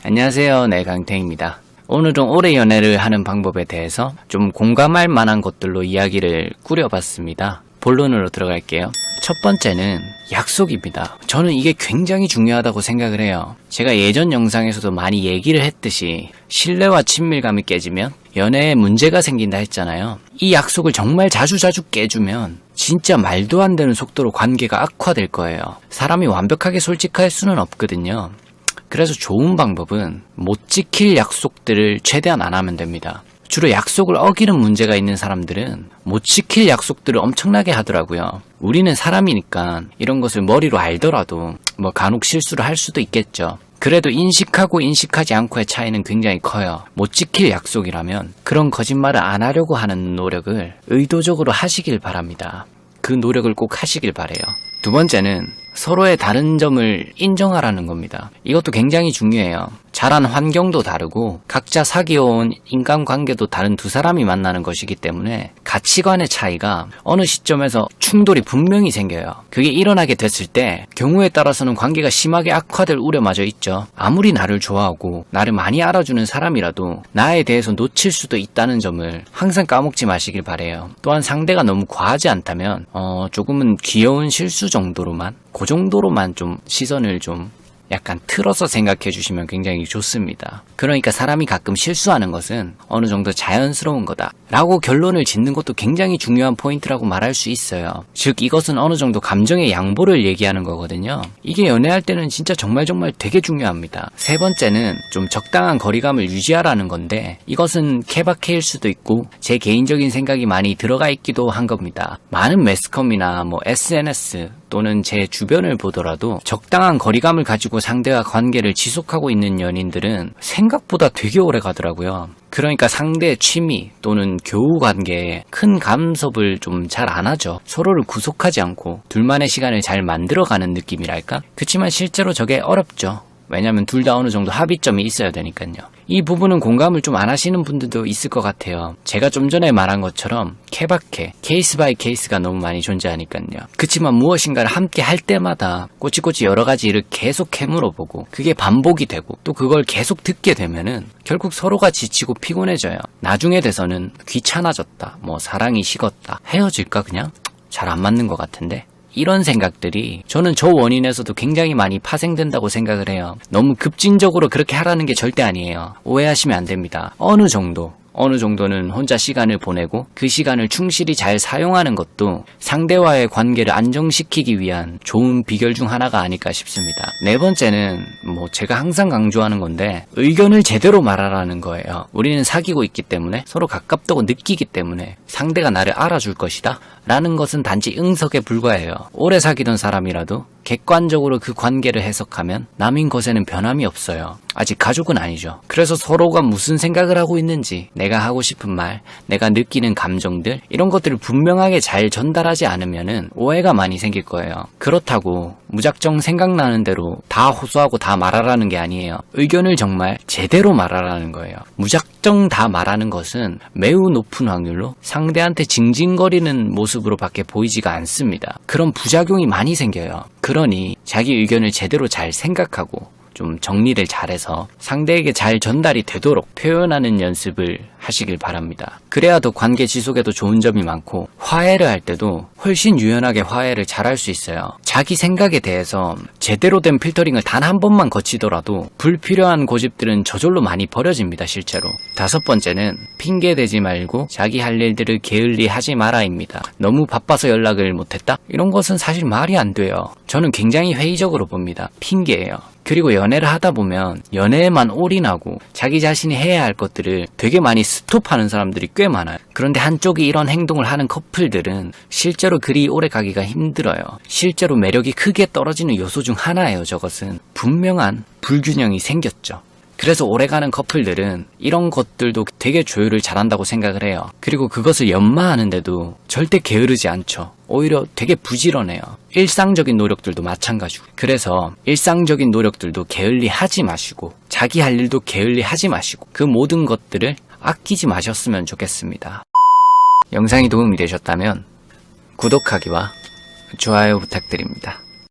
안녕하세요, 네, 강태입니다. 오늘은 오래 연애를 하는 방법에 대해서 좀 공감할 만한 것들로 이야기를 꾸려봤습니다. 본론으로 들어갈게요. 첫 번째는 약속입니다. 저는 이게 굉장히 중요하다고 생각을 해요. 제가 예전 영상에서도 많이 얘기를 했듯이 신뢰와 친밀감이 깨지면 연애에 문제가 생긴다 했잖아요. 이 약속을 정말 자주 깨주면 진짜 말도 안 되는 속도로 관계가 악화될 거예요. 사람이 완벽하게 솔직할 수는 없거든요. 그래서 좋은 방법은 못 지킬 약속들을 최대한 안 하면 됩니다. 주로 약속을 어기는 문제가 있는 사람들은 못 지킬 약속들을 엄청나게 하더라고요. 우리는 사람이니까 이런 것을 머리로 알더라도 간혹 실수를 할 수도 있겠죠. 그래도 인식하고 인식하지 않고의 차이는 굉장히 커요. 못 지킬 약속이라면 그런 거짓말을 안 하려고 하는 노력을 의도적으로 하시길 바랍니다. 그 노력을 꼭 하시길 바래요. 두 번째는 서로의 다른 점을 인정하라는 겁니다. 이것도 굉장히 중요해요. 자란 환경도 다르고 각자 사귀어온 인간관계도 다른 두 사람이 만나는 것이기 때문에 가치관의 차이가 어느 시점에서 충돌이 분명히 생겨요. 그게 일어나게 됐을 때 경우에 따라서는 관계가 심하게 악화될 우려마저 있죠. 아무리 나를 좋아하고 나를 많이 알아주는 사람이라도 나에 대해서 놓칠 수도 있다는 점을 항상 까먹지 마시길 바래요. 또한 상대가 너무 과하지 않다면 조금은 귀여운 실수 정도로만 그 정도로만 좀 시선을 좀 약간 틀어서 생각해 주시면 굉장히 좋습니다. 그러니까 사람이 가끔 실수하는 것은 어느 정도 자연스러운 거다 라고 결론을 짓는 것도 굉장히 중요한 포인트라고 말할 수 있어요. 즉 이것은 어느 정도 감정의 양보를 얘기하는 거거든요. 이게 연애할 때는 진짜 정말 되게 중요합니다. 세 번째는 좀 적당한 거리감을 유지하라는 건데 이것은 케바케일 수도 있고 제 개인적인 생각이 많이 들어가 있기도 한 겁니다. 많은 매스컴이나 SNS 또는 제 주변을 보더라도 적당한 거리감을 가지고 상대와 관계를 지속하고 있는 연인들은 생각보다 되게 오래 가더라고요. 그러니까 상대의 취미 또는 교우 관계에 큰 간섭을 좀 잘 안 하죠. 서로를 구속하지 않고 둘만의 시간을 잘 만들어가는 느낌이랄까? 그치만 실제로 저게 어렵죠. 왜냐면 둘 다 어느 정도 합의점이 있어야 되니까요. 이 부분은 공감을 좀 안 하시는 분들도 있을 것 같아요. 제가 좀 전에 말한 것처럼 케바케, 케이스 바이 케이스가 너무 많이 존재하니까요. 그치만 무엇인가를 함께 할 때마다 꼬치꼬치 여러 가지 일을 계속 캐물어보고 그게 반복이 되고 또 그걸 계속 듣게 되면은 결국 서로가 지치고 피곤해져요. 나중에 돼서는 귀찮아졌다, 사랑이 식었다, 헤어질까 그냥? 잘 안 맞는 것 같은데? 이런 생각들이 저는 저 원인에서도 굉장히 많이 파생된다고 생각을 해요. 너무 급진적으로 그렇게 하라는 게 절대 아니에요. 오해하시면 안 됩니다. 어느 정도는 혼자 시간을 보내고 그 시간을 충실히 잘 사용하는 것도 상대와의 관계를 안정시키기 위한 좋은 비결 중 하나가 아닐까 싶습니다. 네 번째는 제가 항상 강조하는 건데 의견을 제대로 말하라는 거예요. 우리는 사귀고 있기 때문에 서로 가깝다고 느끼기 때문에 상대가 나를 알아줄 것이다 라는 것은 단지 응석에 불과해요. 오래 사귀던 사람이라도 객관적으로 그 관계를 해석하면 남인 것에는 변함이 없어요. 아직 가족은 아니죠. 그래서 서로가 무슨 생각을 하고 있는지, 내가 하고 싶은 말, 내가 느끼는 감정들 이런 것들을 분명하게 잘 전달하지 않으면은 오해가 많이 생길 거예요. 그렇다고 무작정 생각나는 대로 다 호소하고 다 말하라는 게 아니에요. 의견을 정말 제대로 말하라는 거예요. 무작정 다 말하는 것은 매우 높은 확률로 상대한테 징징거리는 모습으로 밖에 보이지가 않습니다. 그런 부작용이 많이 생겨요. 그러니 자기 의견을 제대로 잘 생각하고 좀 정리를 잘해서 상대에게 잘 전달이 되도록 표현하는 연습을 하시길 바랍니다. 그래야 더 관계 지속에도 좋은 점이 많고 화해를 할 때도 훨씬 유연하게 화해를 잘할 수 있어요. 자기 생각에 대해서 제대로 된 필터링을 단 한 번만 거치더라도 불필요한 고집들은 저절로 많이 버려집니다. 실제로. 다섯 번째는 핑계대지 말고 자기 할 일들을 게을리 하지 마라입니다. 너무 바빠서 연락을 못했다? 이런 것은 사실 말이 안 돼요. 저는 굉장히 회의적으로 봅니다. 핑계예요. 그리고 연애를 하다 보면 연애에만 올인하고 자기 자신이 해야 할 것들을 되게 많이 스톱하는 사람들이 꽤 많아요. 그런데 한쪽이 이런 행동을 하는 커플들은 실제로 그리 오래 가기가 힘들어요. 실제로 매력이 크게 떨어지는 요소 중 하나예요. 저것은 분명한 불균형이 생겼죠. 그래서 오래가는 커플들은 이런 것들도 되게 조율을 잘한다고 생각을 해요. 그리고 그것을 연마하는데도 절대 게으르지 않죠. 오히려 되게 부지런해요. 일상적인 노력들도 마찬가지고. 그래서 일상적인 노력들도 게을리 하지 마시고 자기 할 일도 게을리 하지 마시고 그 모든 것들을 아끼지 마셨으면 좋겠습니다. 영상이 도움이 되셨다면 구독하기와 좋아요 부탁드립니다.